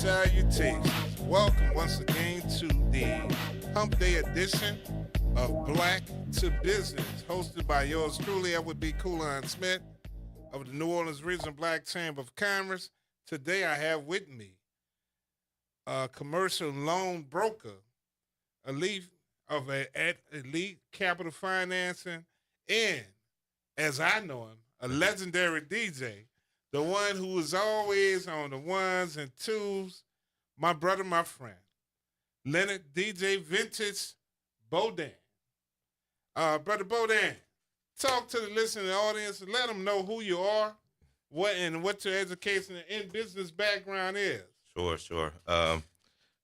Salutations. Welcome once again to the Hump Day edition of Black to Business, hosted by yours truly, Edward B. Coulon Smith of the New Orleans Region Black Chamber of Commerce. Today I have with me a commercial loan broker, elite at Elite Capital Financing, and as I know him, a legendary DJ, the one who is always on the ones and twos, my brother, my friend, Leonard DJ Vintage Bodan. Brother Bodan, talk to the listening audience and let them know who you are, what your education and business background is. Sure.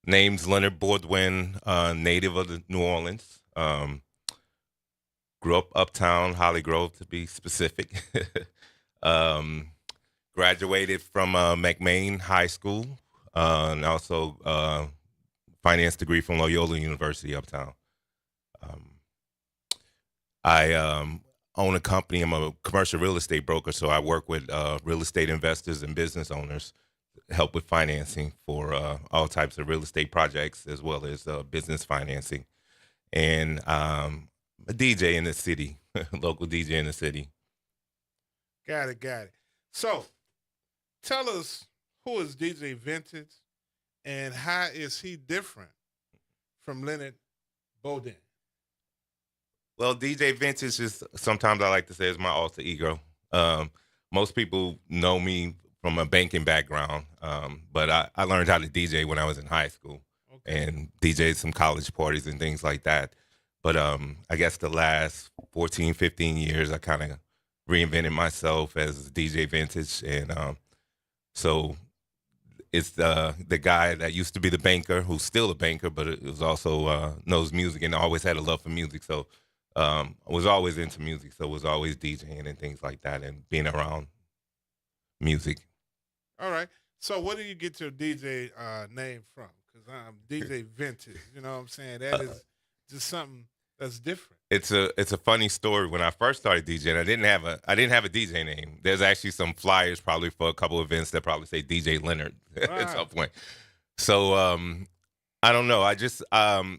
Name's Leonard Bordwin, native of the New Orleans. Grew up uptown, Holly Grove to be specific. Graduated from McMain High School, and also finance degree from Loyola University uptown. I own a company. I'm a commercial real estate broker, so I work with real estate investors and business owners, help with financing for all types of real estate projects as well as business financing. And a DJ in the city, local DJ in the city. Got it. So, tell us who is DJ Vintage and how is he different from Leonard Bodan? Well, DJ Vintage is, sometimes I like to say, is my alter ego. Most people know me from a banking background, but I learned how to DJ when I was in high school and DJed some college parties and things like that. But I guess the last 14, 15 years, I kind of reinvented myself as DJ Vintage. And so it's the guy that used to be the banker, who's still a banker, but it was also knows music and always had a love for music. So I was always into music, so was always DJing and things like that and being around music. All right. So where do you get your DJ name from? Because I'm DJ Vintage. You know what I'm saying? That is just something that's different. It's a funny story. When I first started DJing, I didn't have a DJ name. There's actually some flyers probably for a couple of events that probably say DJ Leonard at some point. So I don't know. I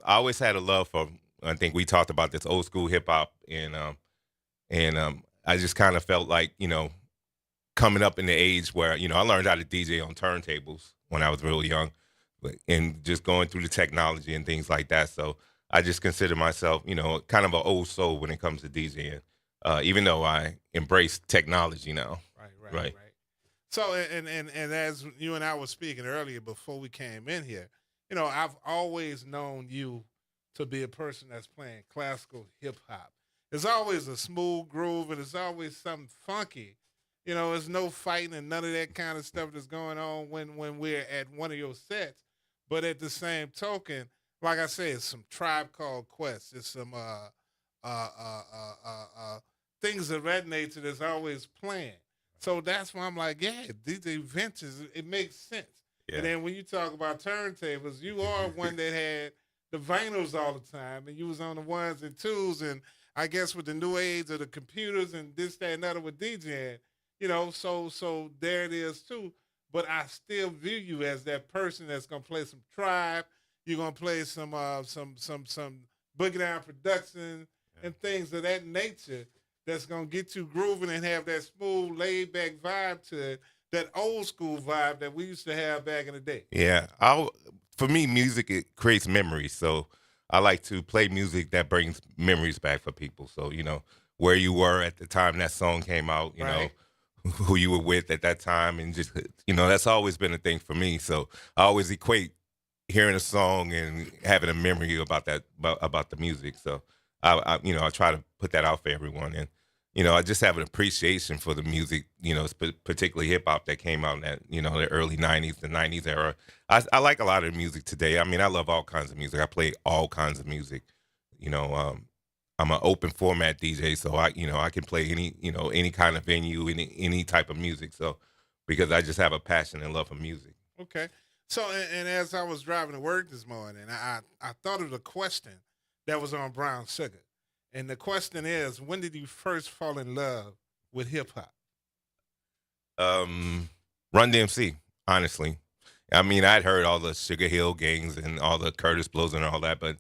always had a love for. I think we talked about this old school hip hop, and I just kind of felt like, coming up in the age where, I learned how to DJ on turntables when I was real young, and just going through the technology and things like that. So I just consider myself, kind of an old soul when it comes to DJing, even though I embrace technology now. Right. So, and as you and I were speaking earlier before we came in here, I've always known you to be a person that's playing classical hip hop. There's always a smooth groove and there's always something funky. There's no fighting and none of that kind of stuff that's going on when we're at one of your sets. But at the same token, like I said, it's some Tribe Called Quest. It's some things of that nature that's always playing. So that's why I'm like, yeah, DJ Vintage, it makes sense. Yeah. And then when you talk about turntables, you are one that had the vinyls all the time, and you was on the ones and twos, and I guess with the new age of the computers and this, that, and other with DJing, so there it is too. But I still view you as that person that's gonna play some Tribe. You're gonna play some Boogie Down Production and things of that nature that's gonna get you grooving and have that smooth, laid back vibe to it, that old school vibe that we used to have back in the day. Yeah, for me, music, it creates memories. So I like to play music that brings memories back for people. So, where you were at the time that song came out, you know, who you were with at that time. And just, that's always been a thing for me. So I always equate hearing a song and having a memory about that, about the music. So I try to put that out for everyone. And, I just have an appreciation for the music, particularly hip hop that came out in that, the early 90s, the 90s era. I like a lot of the music today. I mean, I love all kinds of music. I play all kinds of music. I'm an open format DJ, so I can play any kind of venue, any type of music. So because I just have a passion and love for music. Okay. So, and as I was driving to work this morning, I thought of the question that was on Brown Sugar. And the question is, when did you first fall in love with hip hop? Run DMC, honestly. I mean, I'd heard all the Sugar Hill Gangs and all the Curtis Blows and all that, but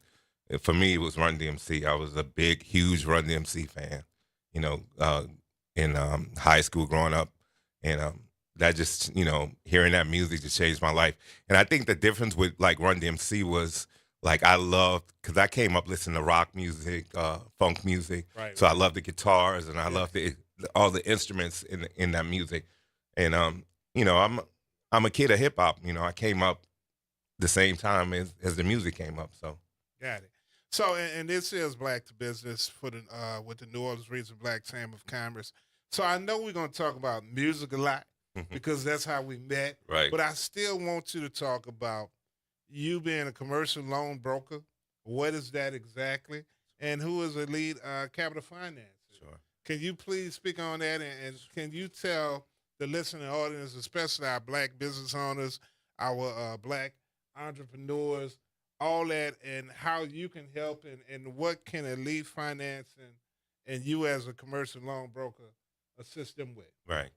for me, it was Run DMC. I was a big, huge Run DMC fan. You know, in high school growing up, and that just hearing that music just changed my life. And I think the difference with like Run DMC was like I loved because I came up listening to rock music, funk music, Right, so I right. love the guitars and I Yeah. love all the instruments in that music. And I'm a kid of hip hop. I came up the same time as the music came up. So Got it. So, and this is Black to Business for the with the New Orleans Region Black Chamber of Commerce. So I know we're going to talk about music a lot because that's how we met. right, But I still want you to talk about you being a commercial loan broker. What is that exactly? And who is Elite Capital Finance? sure, Can you please speak on that? And can you tell the listening audience, especially our black business owners, our black entrepreneurs, all that, and how you can help and what can Elite Finance and you as a commercial loan broker assist them with? right.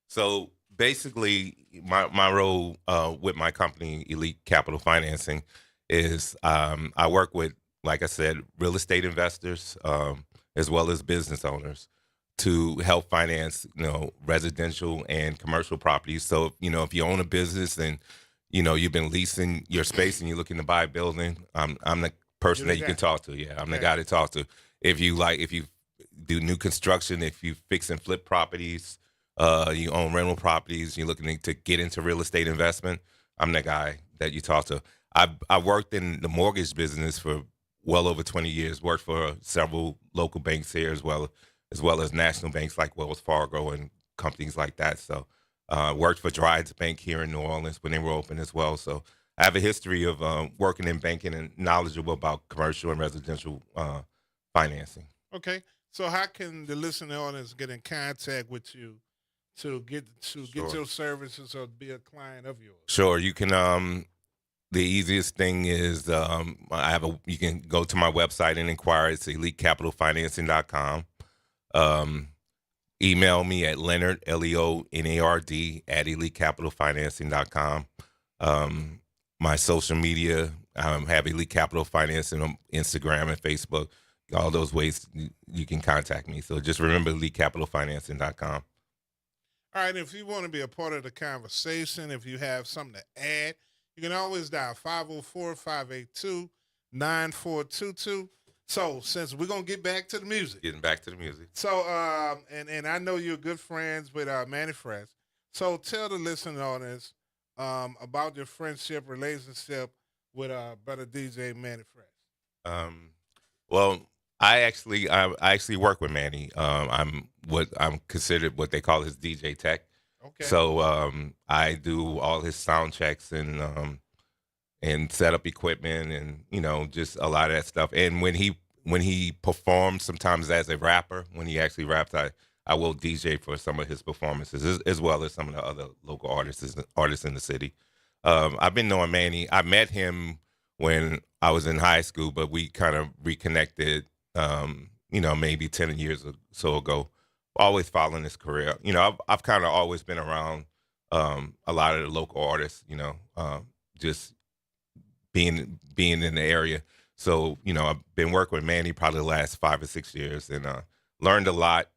So basically, my role with my company, Elite Capital Financing, is I work with, like I said, real estate investors as well as business owners to help finance, residential and commercial properties. So, if you own a business and you've been leasing your space and you're looking to buy a building, I'm the person You're that the you guy. can talk to. Yeah, I'm the Okay. guy to talk to. If you do new construction, if you fix and flip properties, you own rental properties, you're looking to get into real estate investment, I'm the guy that you talk to. I worked in the mortgage business for well over 20 years. Worked for several local banks here as well as national banks like Wells Fargo and companies like that. So worked for Drides Bank here in New Orleans when they were open as well. So I have a history of working in banking and knowledgeable about commercial and residential financing. Okay. So how can the listening audience get in contact with you to get Sure. your services or be a client of yours? Sure. You can the easiest thing is you can go to my website and inquire. It's elitecapitalfinancing.com. Um Email me at Leonard Leonard at elitecapitalfinancing.com. My social media have Elite Capital Financing on Instagram and Facebook. All those ways you can contact me. So just remember elitecapitalfinancing.com. All right, if you want to be a part of the conversation, if you have something to add, you can always dial 504-582-9422. So, since we're going to get back to the music. Getting back to the music. So, and I know you're good friends with Manny Fresh. So, tell the listening audience about your friendship, relationship with brother DJ Manny Fresh. Um, well, I actually work with Manny. I'm considered what they call his DJ tech. Okay. So I do all his sound checks and set up equipment and just a lot of that stuff. And when he performs, sometimes as a rapper, when he actually raps, I will DJ for some of his performances as well as some of the other local artists in the city. I've been knowing Manny. I met him when I was in high school, but we kind of reconnected. Maybe 10 years or so ago. Always following his career. I've kind of always been around a lot of the local artists. Just being in the area. So I've been working with Manny probably the last 5 or 6 years, and learned a lot.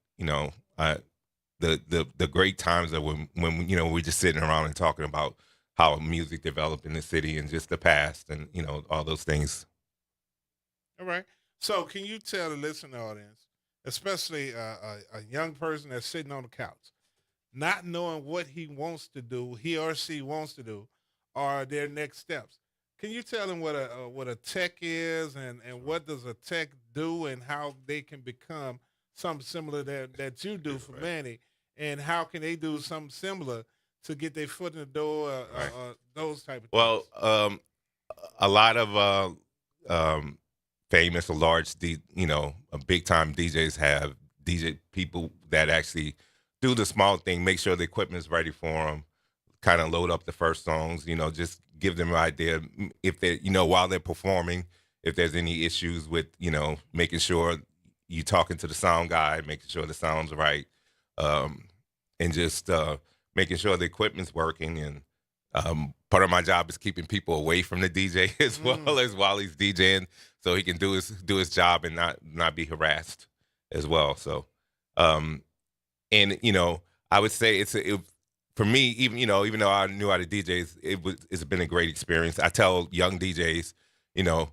The great times that when we're just sitting around and talking about how music developed in the city and just the past and all those things. All right. So, can you tell the listening audience, especially a young person that's sitting on the couch, not knowing what he or she wants to do, or their next steps? Can you tell them what a tech is and what does a tech do and how they can become something similar that you do for Right. Manny, and how can they do something similar to get their foot in the door, Right. those type of Well, things? a lot of famous or large, big time DJs have DJ people that actually do the small thing, make sure the equipment's ready for them, kind of load up the first songs, just give them an idea if they, while they're performing, if there's any issues with, making sure you talking to the sound guy, making sure the sound's right, and just making sure the equipment's working and Part of my job is keeping people away from the DJ as well as while he's DJing, so he can do his job and not be harassed as well. So, and I would say for me, even though I knew how to DJs, it's been a great experience. I tell young DJs, you know,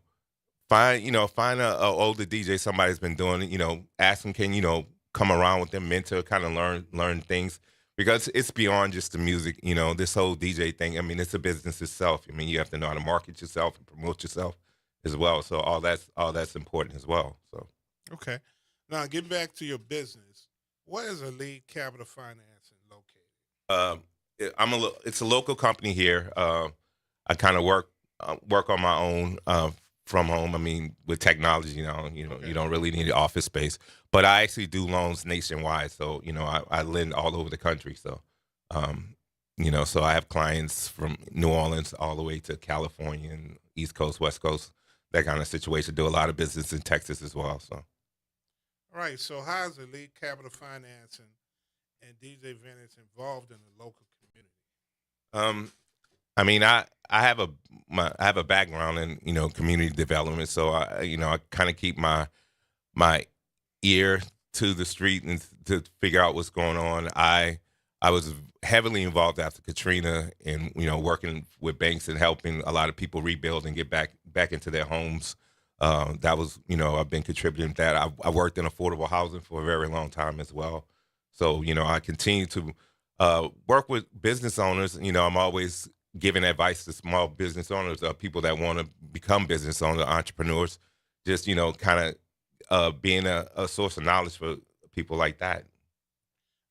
find a older DJ, somebody's been doing it. Ask them, can come around with them, mentor, kind of learn things, because it's beyond just the music. This whole DJ thing. I mean, it's a business itself. I mean, you have to know how to market yourself and promote yourself as well. So all that's important as well. So Okay. Now, getting back to your business, where is Elite Capital Financing located? um, it's a local company here. I kind of work on my own from home. I mean, with technology, you Okay. don't really need office space. But I actually do loans nationwide, so I lend all over the country. So, um, so I have clients from New Orleans all the way to California and East Coast, West Coast, that kind of situation. Do a lot of business in Texas as well. So, All right. So, how is Elite Capital Financing and DJ Vintage involved in the local community? um, I mean, I have a background in community development, so I kind of keep my ear to the street and to figure out what's going on. I was heavily involved after Katrina, and working with banks and helping a lot of people rebuild and get back into their homes. That was I've been contributing to that. I worked in affordable housing for a very long time as well. So I continue to work with business owners. I'm always giving advice to small business owners, people that want to become business owners, entrepreneurs. Just kind of being a source of knowledge for people like that.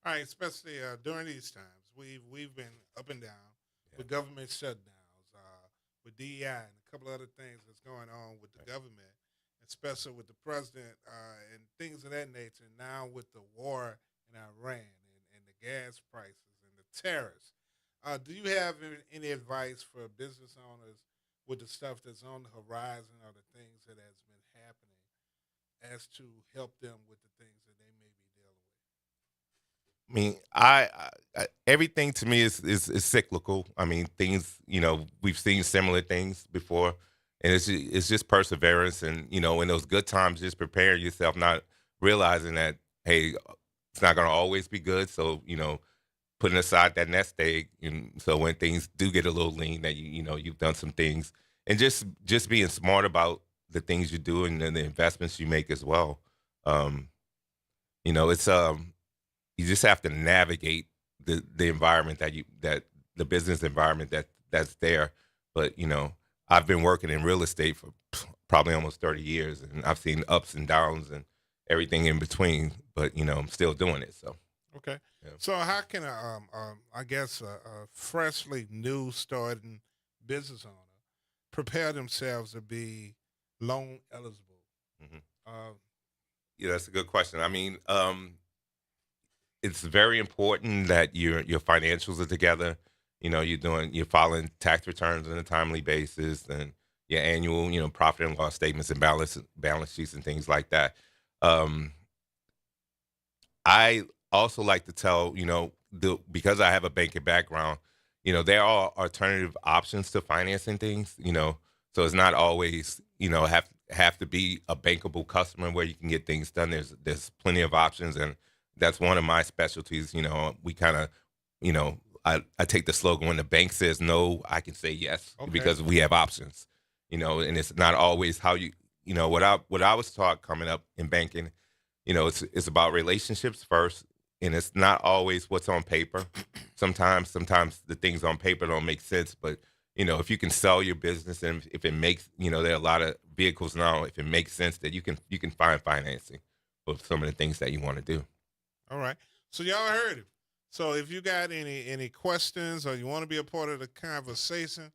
All right. Especially during these times, we've been up and down Yeah. with government shutdowns, with DEI, and a couple other things that's going on with the Right. government, especially with the president and things of that nature. Now with the war in Iran and the gas prices and the tariffs. Do you have any advice for business owners with the stuff that's on the horizon or the things that has been happening as to help them with the things that they may be dealing I mean, everything to me is cyclical. I mean, things we've seen similar things before, and it's just perseverance, and in those good times, just preparing yourself, not realizing that, hey, it's not going to always be good. So putting aside that nest egg, and so when things do get a little lean, that you've done some things, and just being smart about the things you do and the investments you make as well. Um, it's you just have to navigate the environment that the business environment that's there. But I've been working in real estate for probably almost 30 years, and I've seen ups and downs and everything in between. But I'm still doing it. So with? Okay. yeah. So how can I guess a freshly new starting business owner prepare themselves to be loan eligible? Mhm. Uh, Yeah, that's a good question. I mean, it's very important that your financials are together. You're filing tax returns on a timely basis, and your annual, profit and loss statements and balance sheets and things like that. Um, I also like to tell, because I have a banking background, there are alternative options to financing things, so it's not always, have to be a bankable customer where you can get things done. There's plenty of options, and that's one of my specialties. We kind of, I take the slogan, when the bank says no, I can say yes, okay. because we have options, and it's not always how what I was taught coming up in banking. It's about relationships first, and it's not always what's on paper. Sometimes the things on paper don't make sense, but if you can sell your business, and if it makes, there are a lot of vehicles now. If it makes sense, that you can find financing for some of the things that you want to do. All right. So y'all heard him. So if you got any questions or you want to be a part of the conversation,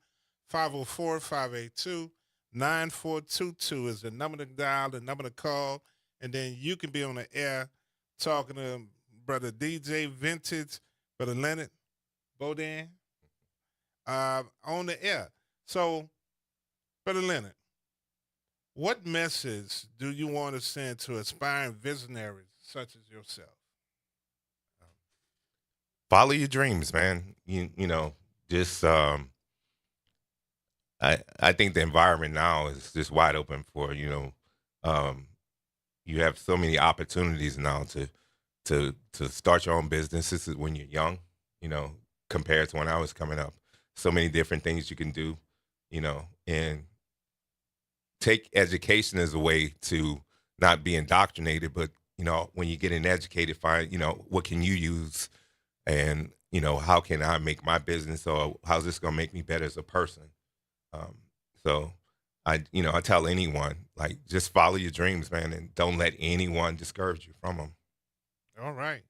504-582-9422 is the number to dial, the number to call, and then you can be on the air talking to brother DJ Vintage, brother Leonard Bodan, on the air. So, brother Leonard, what message do you want to send to aspiring visionaries such as yourself? Follow your dreams, man. just I think the environment now is just wide open for um, you have so many opportunities now to start your own business. This is when you're young, you know, compared to when I was coming up. So many different things you can do, and take education as a way to not be indoctrinated, but when you get an educated, find what can you use, and how can I make my business, or how's this gonna make me better as a person. Um, so I tell anyone, like, just follow your dreams, man, and don't let anyone discourage you from them. All right.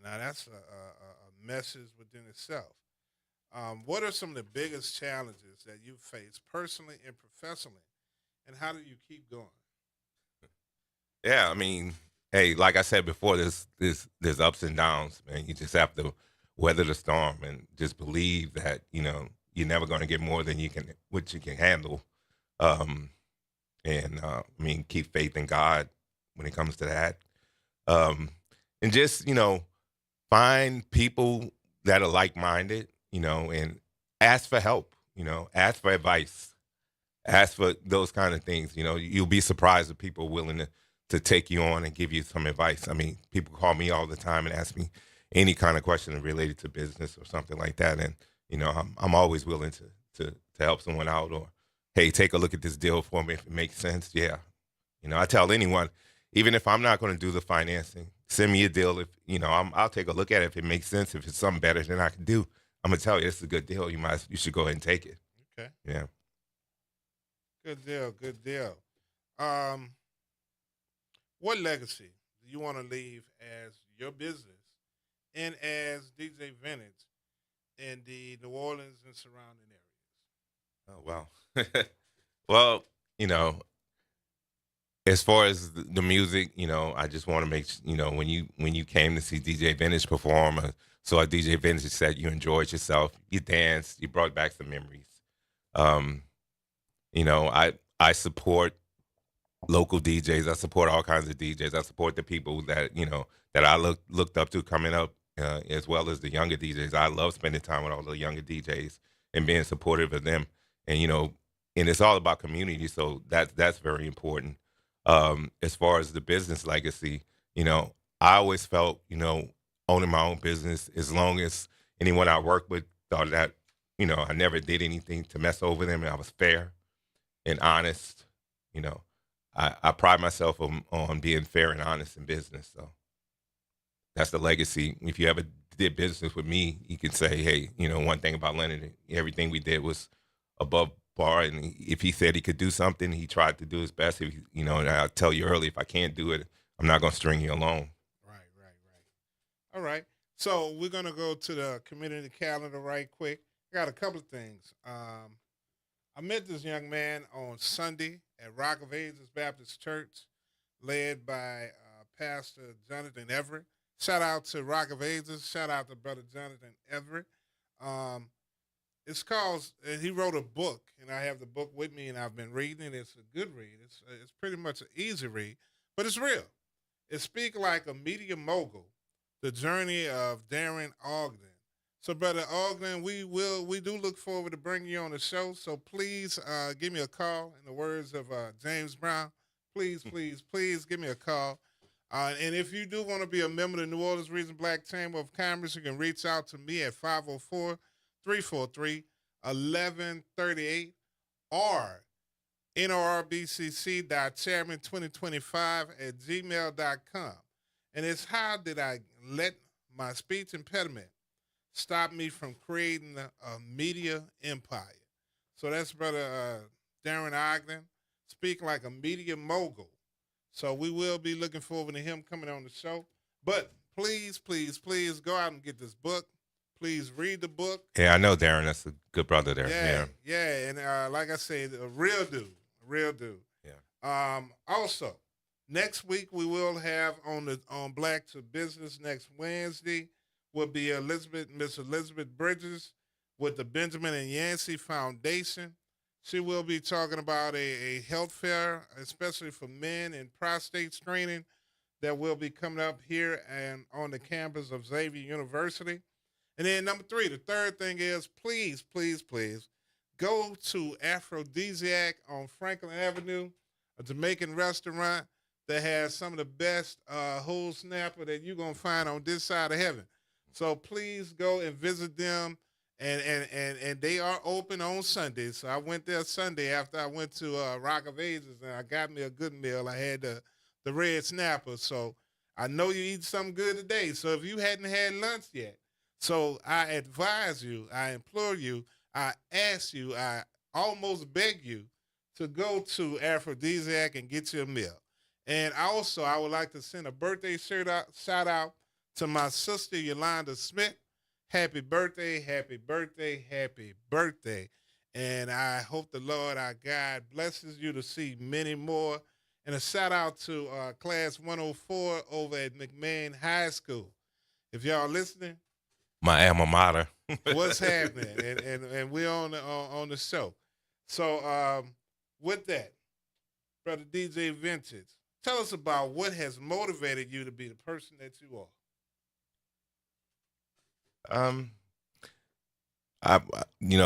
Now that's a message within itself. What are some of the biggest challenges that you face personally and professionally, and how do you keep going? Yeah, I mean, hey, like I said before, there's ups and downs, man. You just have to weather the storm and just believe that you're never going to get more than what you can handle. Um, and I mean, keep faith in God when it comes to that. Um, and just find people that are like minded, and ask for help. Ask for advice, ask for those kind of things. You'll be surprised if people are willing to take you on and give you some advice. I mean, people call me all the time and ask me any kind of question related to business or something like that, and I'm always willing to help someone out, or hey, take a look at this deal for me if it makes sense. Yeah, I tell anyone, even if I'm not going to do the financing, send me a deal. If I'll take a look at it if it makes sense. If it's something better than I can do, I'm gonna tell you it's a good deal. You should go ahead and take it. Okay. Yeah. Good deal. Good deal. Um, what legacy do you want to leave as your business and as DJ Vintage in the New Orleans and surrounding Oh wow. Well, you know, as far as the music, I just want to when you came to see DJ Vintage perform, saw DJ Vintage said you enjoyed yourself, you danced, you brought back some memories. Um, I support local DJs. I support all kinds of DJs. I support the people that that I looked up to coming up, as well as the younger DJs. I love spending time with all the younger DJs and being supportive of them. And and it's all about community. So that's very important. As far as the business legacy, I always felt owning my own business, as long as anyone I worked with thought that I never did anything to mess over them, and I was fair and honest. You know, I pride myself on being fair and honest in business. So that's the legacy. If you ever did business with me, you can say, hey, one thing about Leonard, everything we did was above bar. And if he said he could do something, he tried to do his best. If and I'll tell you early, if I can't do it, I'm not going to string you along. Right, right, right. All right. So we're gonna go to the community calendar right quick. I got a couple of things. I met this young man on Sunday at Rock of Ages Baptist Church, led by Pastor Jonathan Everett. Shout out to Rock of Ages. Shout out to Brother Jonathan Everett. Um, it's called. He wrote a book, and I have the book with me, and I've been reading it. It's a good read. It's pretty much an easy read, but it's real. It speaks like a media mogul, the journey of Darren Ogden. So, brother Ogden, we do look forward to bringing you on the show. So please give me a call. In the words of James Brown, please, please, please give me a call. And if you do want to be a member of the New Orleans Region Black Chamber of Commerce, you can reach out to me at 504-343-1138 or norbcc.chairman2025 at gmail.com. And it's how did I let my speech impediment stop me from creating a media empire. So that's Brother Darren Ogden, speak like a media mogul. So we will be looking forward to him coming on the show. But please, please, please go out and get this book. Please read the book. Yeah, I know Darren. That's a good brother there. Yeah, yeah. And like I said, a real dude, a real dude. Yeah. Also, next week we will have on Black to Business next Wednesday will be Miss Elizabeth Bridges with the Benjamin and Yancey Foundation. She will be talking about a health fair, especially for men and prostate screening, that will be coming up here and on the campus of Xavier University. And then number three, the third thing is please, please, please go to Aphrodisiac on Franklin Avenue, a Jamaican restaurant that has some of the best whole snapper that you're gonna find on this side of heaven. So please go and visit them. And they are open on Sundays. So I went there Sunday after I went to Rock of Ages and I got me a good meal. I had the red snapper. So I know you eat something good today. So if you hadn't had lunch yet, so I advise you, I implore you, I ask you, I almost beg you to go to Aphrodisiac and get you a meal. And also, I would like to send a birthday shout out to my sister Yolanda Smith. Happy birthday, happy birthday, happy birthday. And I hope the Lord our God blesses you to see many more. And a shout out to class 104 over at McMahon High School. If y'all listening, My alma mater. what's happening? And we're on the show. So with that, brother DJ Vintage, tell us about what has motivated you to be the person that you are.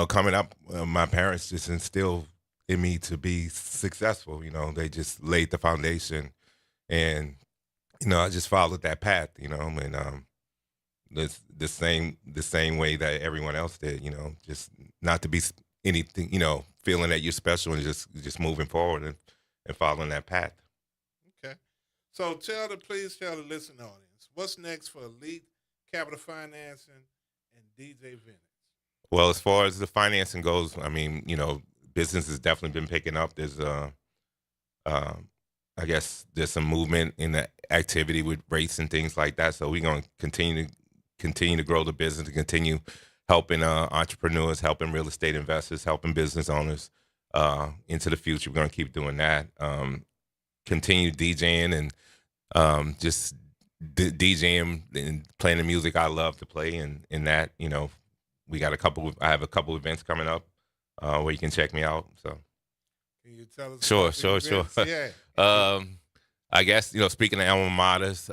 Coming up, my parents just instilled in me to be successful. They just laid the foundation, and I just followed that path. And the same way that everyone else did. Just not to be anything. Feeling that you're special and just moving forward and following that path. Okay. So please tell the listening audience what's next for Elite Capital Financing and DJ Vintage. Well, as far as the financing goes, I mean, business has definitely been picking up. There's I guess there's some movement in the activity with rates and things like that. So we're going to continue to grow the business, to continue helping entrepreneurs, helping real estate investors, helping business owners into the future. We're going to keep doing that. Continue DJing and just DJing and playing the music I love to play. And in that, we got I have a couple events coming up where you can check me out. So. Can you tell us? Sure. Yeah. I guess, speaking of alma maters,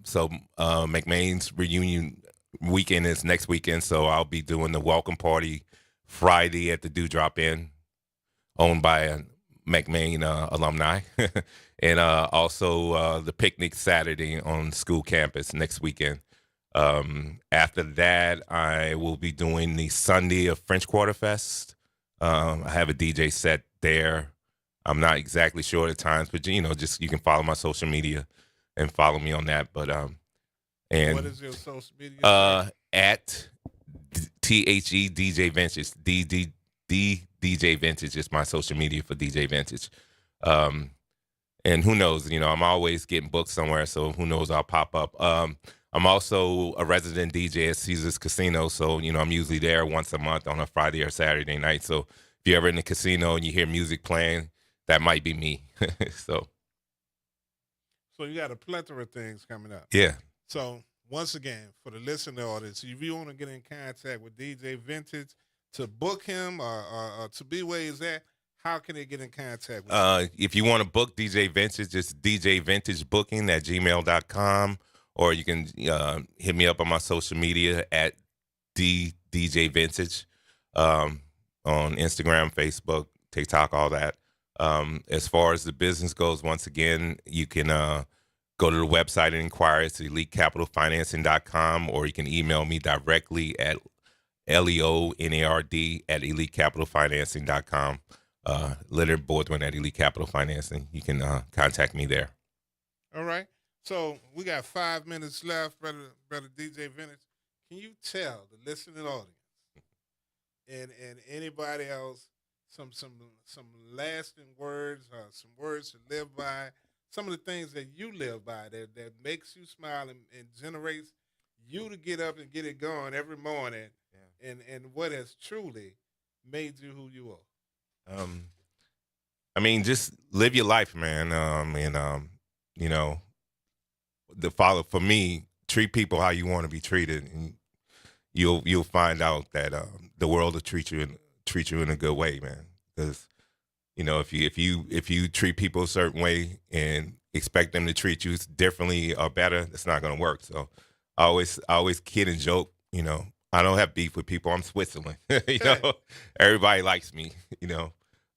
so McMain's reunion weekend is next weekend, so I'll be doing the welcome party Friday at the Dewdrop Inn, owned by a McMain alumni, and also the picnic Saturday on school campus next weekend. After that, I will be doing the Sunday of French Quarter Fest. I have a DJ set there. I'm not exactly sure of the times, but just you can follow my social media and follow me on that. But and what is your social media? At THE DJ Vintage. D DJ Vintage is my social media for DJ Vintage. And who knows, I'm always getting booked somewhere, so who knows, I'll pop up. I'm also a resident DJ at Caesars Casino, so I'm usually there once a month on a Friday or Saturday night. So if you're ever in the casino and you hear music playing, that might be me. So you got a plethora of things coming up. Yeah. So once again, for the listener audience, if you want to get in contact with DJ Vintage to book him or to be where he's at, how can they get in contact with him? If you want to book DJ Vintage, it's djvintagebooking@gmail.com, or you can hit me up on my social media at DJ Vintage on Instagram, Facebook, TikTok, all that. As far as the business goes, once again, you can go to the website and inquire. It's elitecapitalfinancing.com, or you can email me directly at leonard@elitecapitalfinancing.com. Leonard Baldwin at Elite Capital Financing. You can contact me there. All right. So we got 5 minutes left, brother DJ Vintage. Can you tell the listening audience and anybody else some lasting words, some words to live by, some of the things that you live by that makes you smile and generates you to get up and get it going every morning, and what has truly made you who you are? I mean, just live your life, man. For me, treat people how you want to be treated, and you'll find out that the world will treat you in a good way, man. Because if you treat people a certain way and expect them to treat you differently or better, it's not going to work. So I always kid and joke, I don't have beef with people. I'm Switzerland. Everybody likes me.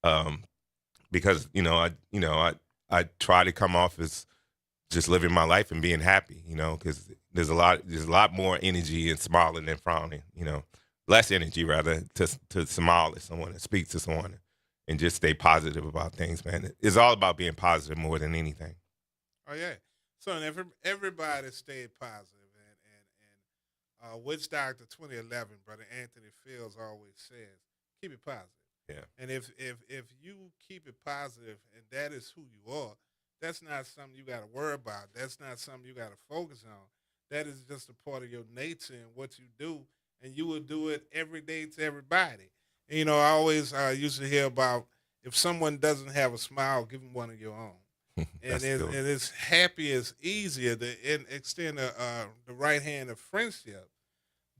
Um, because I try to come off as just living my life and being happy. Because there's a lot more energy in smiling than frowning. Less energy rather to smile at someone and speak to someone and just stay positive about things, man. It's all about being positive more than anything. Oh yeah. So everybody stayed positive, and Witch Doctor 2011, Brother Anthony Fields always says, keep it positive. Yeah. And if you keep it positive, and that is who you are, that's not something you got to worry about. That's not something you got to focus on. That is just a part of your nature and what you do, and you will do it every day to everybody. And, I always used to hear about if someone doesn't have a smile, give them one of your own. And it's happy is easier to extend the right hand of friendship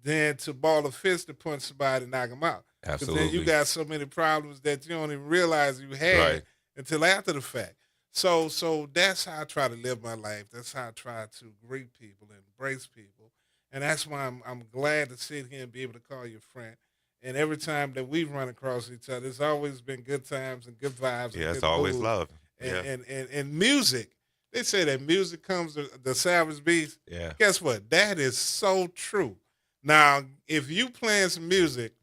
than to ball a fist to punch somebody and knock them out. Because then you got so many problems that you don't even realize you had until after the fact. So that's how I try to live my life. That's how I try to greet people and embrace people. And that's why I'm glad to sit here and be able to call you a friend. And every time that we've run across each other, it's always been good times and good vibes. Yeah, and it's always love. And music, they say that music comes to the savage beast. Yeah. Guess what? That is so true. Now, if you playing some music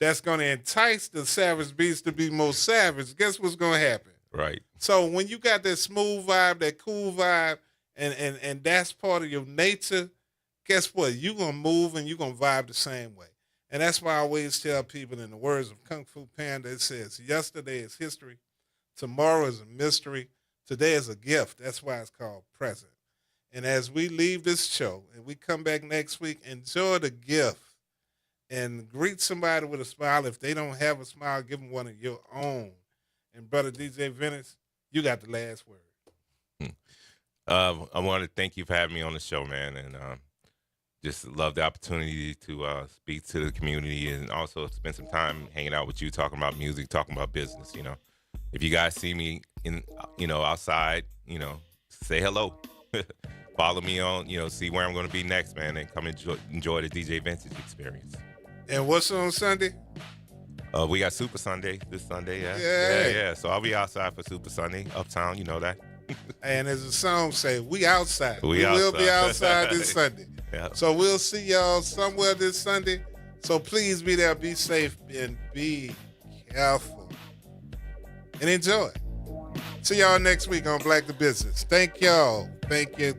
that's going to entice the savage beast to be more savage, guess what's going to happen? Right. So when you got that smooth vibe, that cool vibe, and that's part of your nature, guess what? You're going to move and you're going to vibe the same way. And that's why I always tell people, in the words of Kung Fu Panda, it says, yesterday is history. Tomorrow is a mystery. Today is a gift. That's why it's called present. And as we leave this show and we come back next week, enjoy the gift and greet somebody with a smile. If they don't have a smile, give them one of your own. And Brother DJ Venice, you got the last word. I want to thank you for having me on the show, man. And just love the opportunity to speak to the community and also spend some time hanging out with you, talking about music, talking about business, If you guys see me in, outside, say hello. Follow me on, see where I'm going to be next, man, and come enjoy the DJ Vintage experience. And what's on Sunday? We got Super Sunday this Sunday, yeah. So I'll be outside for Super Sunday, Uptown, you know that. And as the song say, we outside. We will be outside this Sunday. Yeah. So we'll see y'all somewhere this Sunday. So please be there, be safe, and be careful. And enjoy. See y'all next week on Black to Business. Thank y'all. Thank you.